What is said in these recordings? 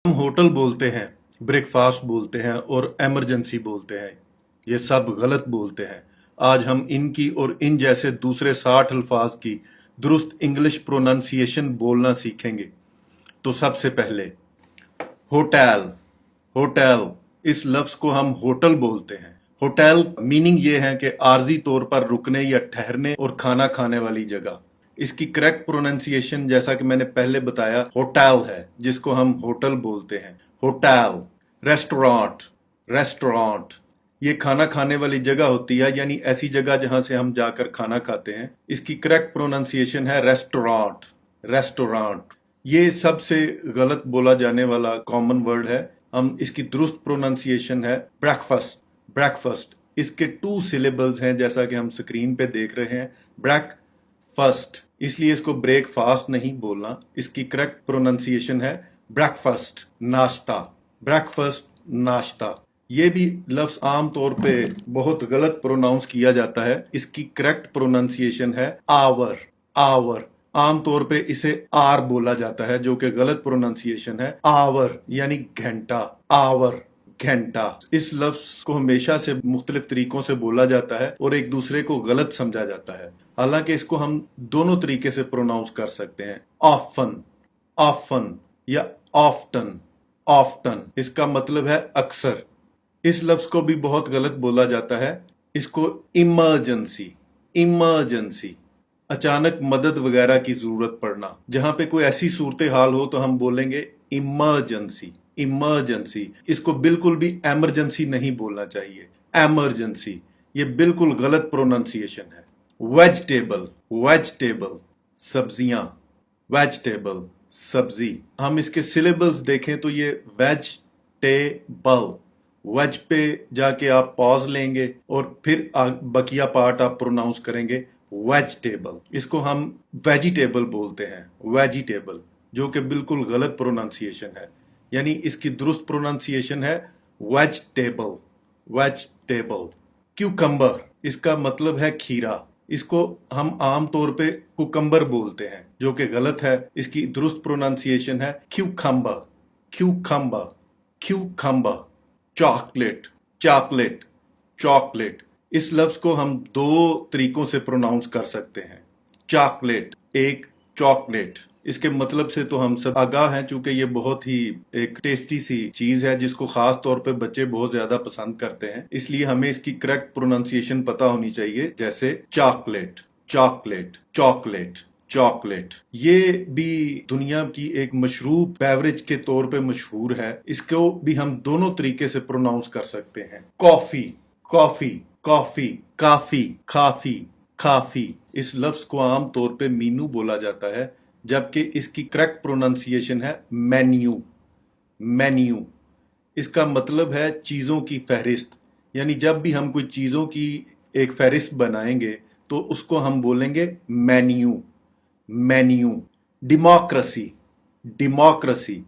हम होटल बोलते हैं, ब्रेकफास्ट बोलते हैं और एमरजेंसी बोलते हैं। ये सब गलत बोलते हैं। आज हम इनकी और इन जैसे दूसरे 60 अल्फाज की दुरुस्त इंग्लिश प्रोनाउंसिएशन बोलना सीखेंगे। तो सबसे पहले होटल। होटल इस लफ्ज को हम होटल बोलते हैं। होटल मीनिंग ये है कि आर्जी तौर पर रुकने या ठहरने और खाना खाने वाली जगह। इसकी करेक्ट प्रोनाउंसिएशन जैसा कि मैंने पहले बताया होटल है, जिसको हम होटल बोलते हैं। होटल। रेस्टोरेंट। रेस्टोरेंट ये खाना खाने वाली जगह होती है, यानी ऐसी जगह जहां से हम जाकर खाना खाते हैं। इसकी करेक्ट प्रोनाउंसिएशन है रेस्टोरेंट। रेस्टोरेंट ये सबसे गलत बोला जाने वाला कॉमन वर्ड है। हम इसकी दुरुस्त प्रोनाउंसिएशन है ब्रेकफास्ट। ब्रेकफास्ट इसके 2 सिलेबल्स हैं, जैसा कि हम स्क्रीन पे देख रहे हैं, ब्रेकफास्ट। इसलिए इसको ब्रेकफास्ट नहीं बोलना। इसकी करेक्ट प्रोनाउंसिएशन है ब्रेकफास्ट, नाश्ता। ब्रेकफास्ट, नाश्ता। ये भी लफ्ज आम तौर पे बहुत गलत प्रोनाउंस किया जाता है। इसकी करेक्ट प्रोनाउंसिएशन है आवर। आवर आम तौर पे इसे आर बोला जाता है, जो कि गलत प्रोनाउंसिएशन है आवर, यानी घंटा। आवर, घंटा। इस लफ्ज को हमेशा से मुख्तलिफ तरीकों से बोला जाता है और एक दूसरे को गलत समझा जाता है। हालांकि इसको हम दोनों तरीके से प्रोनाउंस कर सकते हैं। ऑफन, ऑफन या ऑफ्टन। ऑफ्टन इसका मतलब है अक्सर। इस लफ्ज को भी बहुत गलत बोला जाता है। इसको इमरजेंसी। इमरजेंसी अचानक मदद वगैरह की जरूरत पड़ना। जहां पे कोई ऐसी सूरत हाल हो तो हम बोलेंगे इमरजेंसी। इमरजेंसी इसको बिल्कुल भी एमरजेंसी नहीं बोलना चाहिए। एमरजेंसी ये बिल्कुल गलत प्रोनाउंसिएशन है। वेजिटेबल। वेजिटेबल सब्जियां। वेजिटेबल सब्जी। हम इसके सिलेबल्स देखें तो ये वेजिटेबल। वेज पे जाके आप पॉज लेंगे और फिर बकिया पार्ट आप प्रोनाउंस करेंगे वेजिटेबल। इसको हम वेजिटेबल बोलते हैं, वेजिटेबल, जो कि बिल्कुल गलत प्रोनाउंसिएशन है। यानी इसकी दुरुस्त प्रोनाउंसिएशन है वेजिटेबल। वेजिटेबल। क्यूकम्बर इसका मतलब है खीरा। इसको हम आम तौर पे कुकम्बर बोलते हैं, जो कि गलत है। इसकी दुरुस्त प्रोनाउंसिएशन है cucumber. Cucumber, cucumber. Chocolate. Chocolate, chocolate इस लफ्ज को हम 2 तरीकों से प्रोनाउंस कर सकते हैं। चॉकलेट, एक चॉकलेट। इसके मतलब से तो हम सब आगाह हैं, चूंकि ये बहुत ही एक टेस्टी सी चीज है जिसको खास तौर पे बच्चे बहुत ज्यादा पसंद करते हैं। इसलिए हमें इसकी करेक्ट प्रोनाउंसिएशन पता होनी चाहिए, जैसे चॉकलेट, चॉकलेट, चॉकलेट, चॉकलेट। ये भी दुनिया की एक मशरूब बेवरेज के तौर पे मशहूर है। इसको भी हम दोनों तरीके से प्रोनाउंस कर सकते हैं। कॉफी, कॉफी, कॉफी, काफी, काफी, काफी। इस लफ्ज को आम तौर पे मीनू बोला जाता है, जबकि इसकी करेक्ट प्रोनाउंसिएशन है मेन्यू। मेन्यू इसका मतलब है चीजों की फहरिस्त। यानी जब भी हम कोई चीजों की एक फहरिस्त बनाएंगे तो उसको हम बोलेंगे menu. Menu. Democracy. Democracy.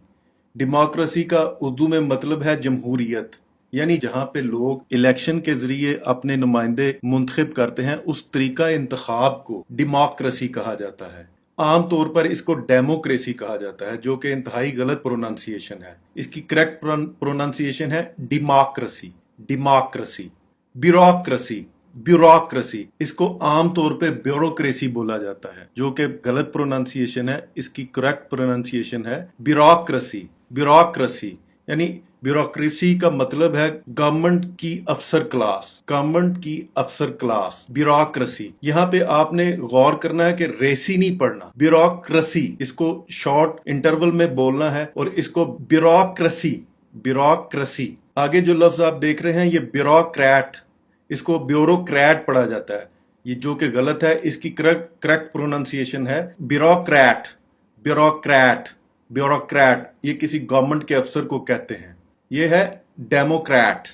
Democracy का उर्दू में मतलब है जमहूरियत। यानी जहां पे लोग इलेक्शन के जरिए अपने नुमाइंदे मुंतखब करते हैं, उस तरीका इंतखाब को डेमोक्रेसी कहा जाता है। आम तौर पर इसको डेमोक्रेसी कहा जाता है, जो कि इंतहाई गलत प्रोनाउंसिएशन है। इसकी करेक्ट प्रोनाउंसिएशन है डेमोक्रेसी। डेमोक्रेसी। ब्यूरोक्रेसी। ब्यूरोक्रेसी इसको आम तौर पे ब्यूरोक्रेसी बोला जाता है, जो कि गलत प्रोनाउंसिएशन है। इसकी करेक्ट प्रोनाउंसिएशन है ब्यूरोक्रेसी। ब्यूरोक्रेसी यानी ब्यूरोक्रेसी का मतलब है गवर्नमेंट की अफसर क्लास। गवर्नमेंट की अफसर क्लास, ब्यूरोक्रेसी। यहाँ पे आपने गौर करना है कि रेसी नहीं पढ़ना, ब्यूरोक्रेसी। इसको शॉर्ट इंटरवल में बोलना है और इसको ब्यूरोक्रेसी। ब्यूरोक्रेसी। आगे जो लफ्ज आप देख रहे हैं ये ब्यूरोक्रेट, इसको ब्यूरोक्रेट पढ़ा जाता है, ये जो कि गलत है। इसकी करेक्ट प्रोनाउंसिएशन है ब्यूरोक्रेट। ब्यूरोक्रेट, ब्यूरोक्रेट ये किसी गवर्नमेंट के अफसर को कहते हैं। ये है डेमोक्रेट।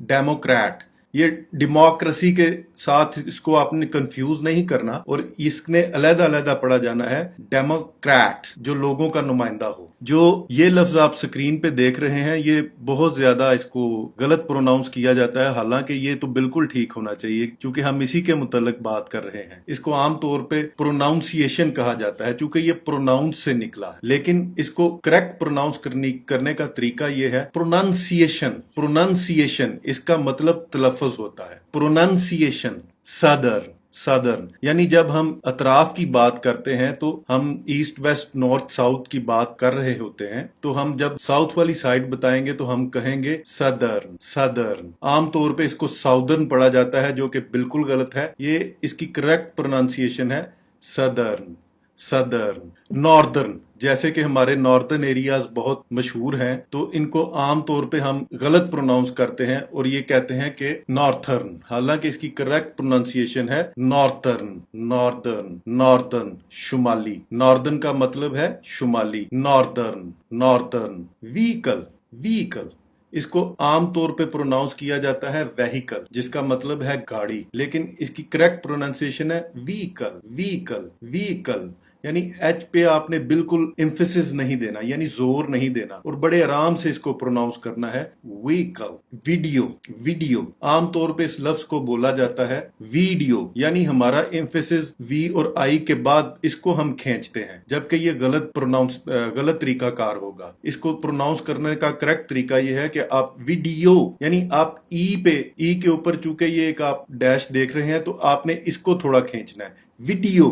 डेमोक्रेट ये डेमोक्रेसी के साथ इसको आपने कंफ्यूज नहीं करना, और इसने अलग अलग पढ़ा जाना है डेमोक्रेट, जो लोगों का नुमाइंदा हो। जो ये लफ्ज आप स्क्रीन पे देख रहे हैं, ये बहुत ज्यादा इसको गलत प्रोनाउंस किया जाता है, हालांकि ये तो बिल्कुल ठीक होना चाहिए, क्योंकि हम इसी के मुतालिक बात कर रहे हैं। इसको आमतौर पे प्रोनाउंसिएशन कहा जाता है, क्योंकि ये प्रोनाउंस से निकला है, लेकिन इसको करेक्ट प्रोनाउंस करने का तरीका ये है प्रोनाउंसिएशन। प्रोनाउंसिएशन इसका मतलब तलफ़ुज़ होता है। प्रोनाउंसिएशन सदर्न, सदर्न यानी जब हम अतराफ की बात करते हैं तो हम ईस्ट वेस्ट नॉर्थ साउथ की बात कर रहे होते हैं, तो हम जब साउथ वाली साइड बताएंगे तो हम कहेंगे सदर्न, सदर्न। आमतौर पे इसको साउदर्न पढ़ा जाता है, जो कि बिल्कुल गलत है। ये इसकी करेक्ट प्रोनाउंसिएशन है सदर्न, सदर्न। नॉर्दर्न, जैसे कि हमारे नॉर्दर्न एरियाज बहुत मशहूर हैं, तो इनको आम तौर पे हम गलत प्रोनाउंस करते हैं और ये कहते हैं कि नॉर्थर्न, हालांकि इसकी करेक्ट प्रोनाउंसिएशन है नॉर्थर्न, नॉर्दर्न, नॉर्दर्न शुमाली। नॉर्दर्न का मतलब है शुमाली, नॉर्दर्न, नॉर्दर्न। व्हीकल, व्हीकल इसको आमतौर पे प्रोनाउंस किया जाता है वेहिकल, जिसका मतलब है गाड़ी, लेकिन इसकी करेक्ट प्रोनाउंसिएशन है व्हीकल, व्हीकल, व्हीकल। यानी एच पे आपने बिल्कुल एम्फेसिस नहीं देना, यानी जोर नहीं देना, और बड़े आराम से इसको प्रोनाउंस करना है व्हीकल। वीडियो, वीडियो आमतौर पे इस लफ्ज को बोला जाता है वीडियो, यानी हमारा एम्फेसिस वी और आई के बाद इसको हम खींचते हैं, जबकि ये गलत तरीकाकार होगा। इसको प्रोनाउंस करने का करेक्ट तरीका ये है कि आप वीडियो, यानी आप ई के ऊपर चूंकि ये एक आप डैश देख रहे हैं, तो आपने इसको थोड़ा खींचना है। Video,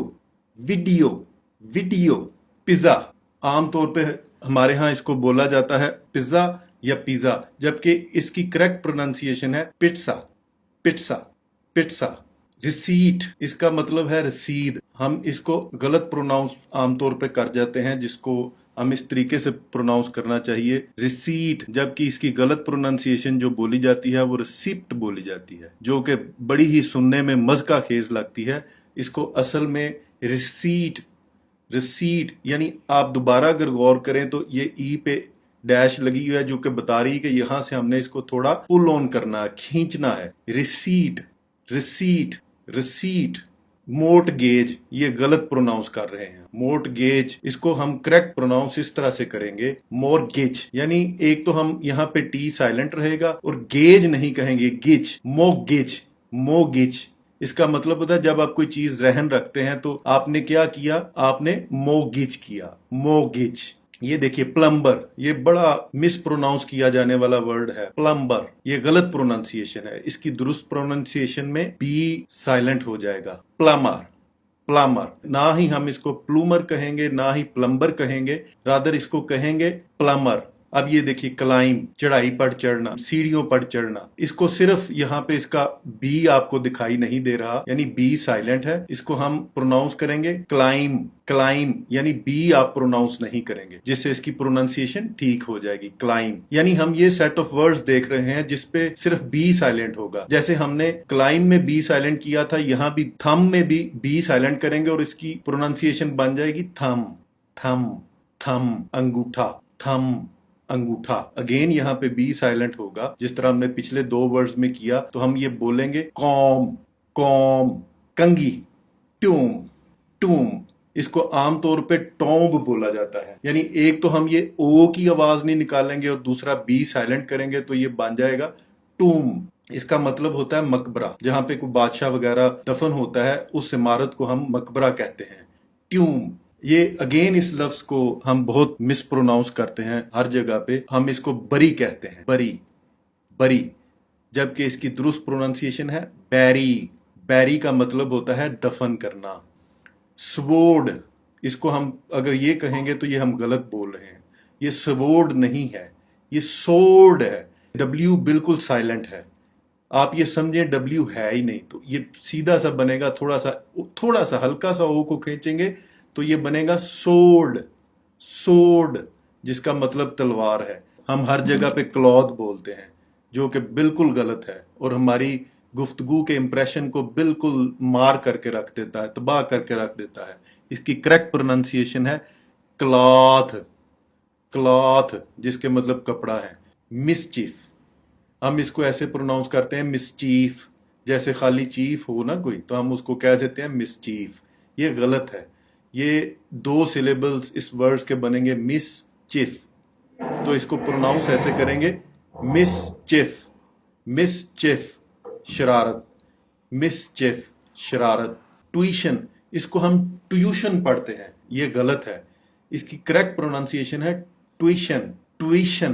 video, video. पिज्जा, आमतौर पे हमारे यहाँ इसको बोला जाता है पिज्जा या पिज्जा, जबकि इसकी करेक्ट प्रोनाउंसिएशन है पिट्सा, पिट्सा, पिट्सा। रिसीट, इसका मतलब है रसीद। हम इसको गलत प्रोनाउंस आमतौर पे कर जाते हैं, जिसको हम इस तरीके से प्रोनाउंस करना चाहिए रिसीट, जबकि इसकी गलत प्रोनाउंसिएशन जो बोली जाती है वो रिसिप्ट बोली जाती है, जो कि बड़ी ही सुनने में मज़का खेज लगती है। इसको असल में रिसीट, रिसीट, यानी आप दोबारा अगर गौर करें तो ये ई पे डैश लगी हुई है, जो कि बता रही है कि यहां से हमने इसको थोड़ा पुल ऑन करना है, खींचना है। Receipt, receipt, receipt. मोर्टगेज, ये गलत प्रोनाउंस कर रहे हैं, मोर्टगेज। इसको हम करेक्ट प्रोनाउंस इस तरह से करेंगे मोर्गेज, यानी एक तो हम यहाँ पे टी साइलेंट रहेगा और गेज नहीं कहेंगे, गिज। मोगेज, मोगेज इसका मतलब होता है जब आप कोई चीज रहन रखते हैं तो आपने क्या किया, आपने मोगिज किया, मोगिज। ये देखिए प्लम्बर, ये बड़ा मिस प्रोनाउंस किया जाने वाला वर्ड है प्लम्बर, ये गलत प्रोनाउंसिएशन है। इसकी दुरुस्त प्रोनाउंसिएशन में बी साइलेंट हो जाएगा, प्लमर, प्लमर। ना ही हम इसको प्लूमर कहेंगे, ना ही प्लम्बर कहेंगे, रादर इसको कहेंगे प्लमर। अब ये देखिए क्लाइम, चढ़ाई पर चढ़ना, सीढ़ियों पर चढ़ना। इसको सिर्फ यहाँ पे इसका बी आपको दिखाई नहीं दे रहा, यानी बी साइलेंट है। इसको हम प्रोनाउंस करेंगे क्लाइम, क्लाइम, यानी बी आप प्रोनाउंस नहीं करेंगे, जिससे इसकी प्रोनाउंसिएशन ठीक हो जाएगी, क्लाइम। यानी हम ये सेट ऑफ वर्ड्स देख रहे हैं जिसपे सिर्फ बी साइलेंट होगा। जैसे हमने क्लाइम में बी साइलेंट किया था, यहाँ भी थम में भी बी साइलेंट करेंगे और इसकी प्रोनाउंसिएशन बन जाएगी थम, थम, थम। अंगूठा, थम, अंगूठा। अगेन यहाँ पे बी साइलेंट होगा, जिस तरह हमने पिछले दो वर्ड्स में किया। तो हम ये बोलेंगे कॉम, कॉम। कंगी, ट्यूम, टूम। इसको आमतौर पे टॉम्ब बोला जाता है, यानी एक तो हम ये ओ की आवाज नहीं निकालेंगे और दूसरा बी साइलेंट करेंगे, तो ये बन जाएगा टूम। इसका मतलब होता है मकबरा, जहां पे कोई बादशाह वगैरह दफन होता है, उस इमारत को हम मकबरा कहते हैं, ट्यूम। ये अगेन इस लफ्ज को हम बहुत मिस प्रोनाउंस करते हैं हर जगह पे, हम इसको बरी कहते हैं, बरी, बरी, जबकि इसकी दुरुस्त प्रोनाउंसिएशन है बैरी। बैरी का मतलब होता है दफन करना। स्वोर्ड, इसको हम अगर ये कहेंगे तो ये हम गलत बोल रहे हैं, ये स्वोर्ड नहीं है, ये सोर्ड है। डब्ल्यू बिल्कुल साइलेंट है, आप ये समझें डब्ल्यू है ही नहीं, तो ये सीधा सा बनेगा, थोड़ा सा हल्का सा ओ को खींचेंगे तो ये बनेगा सोर्ड, सोर्ड, जिसका मतलब तलवार है। हम हर जगह पे क्लॉथ बोलते हैं, जो कि बिल्कुल गलत है और हमारी गुफ्तगू के इंप्रेशन को बिल्कुल मार करके रख देता है, तबाह करके रख देता है। इसकी करेक्ट प्रोनाउंसिएशन है क्लॉथ, क्लॉथ, जिसके मतलब कपड़ा है। मिसचिफ, ہم اس کو ایسے پروناؤنس کرتے ہیں مسچیف، جیسے خالی چیف ہو نا کوئی تو ہم اس کو کہہ دیتے ہیں مسچیف. یہ غلط ہے. یہ 2 سلیبلز اس ورڈز کے بنیں گے مس چف، تو اس کو پروناؤنس ایسے کریں گے مس چف. مس چف شرارت، مس چف شرارت. ٹیوشن، اس کو ہم ٹیوشن پڑھتے ہیں، یہ غلط ہے. اس کی کریکٹ پروننسیشن ہے ٹیوشن، ٹیوشن.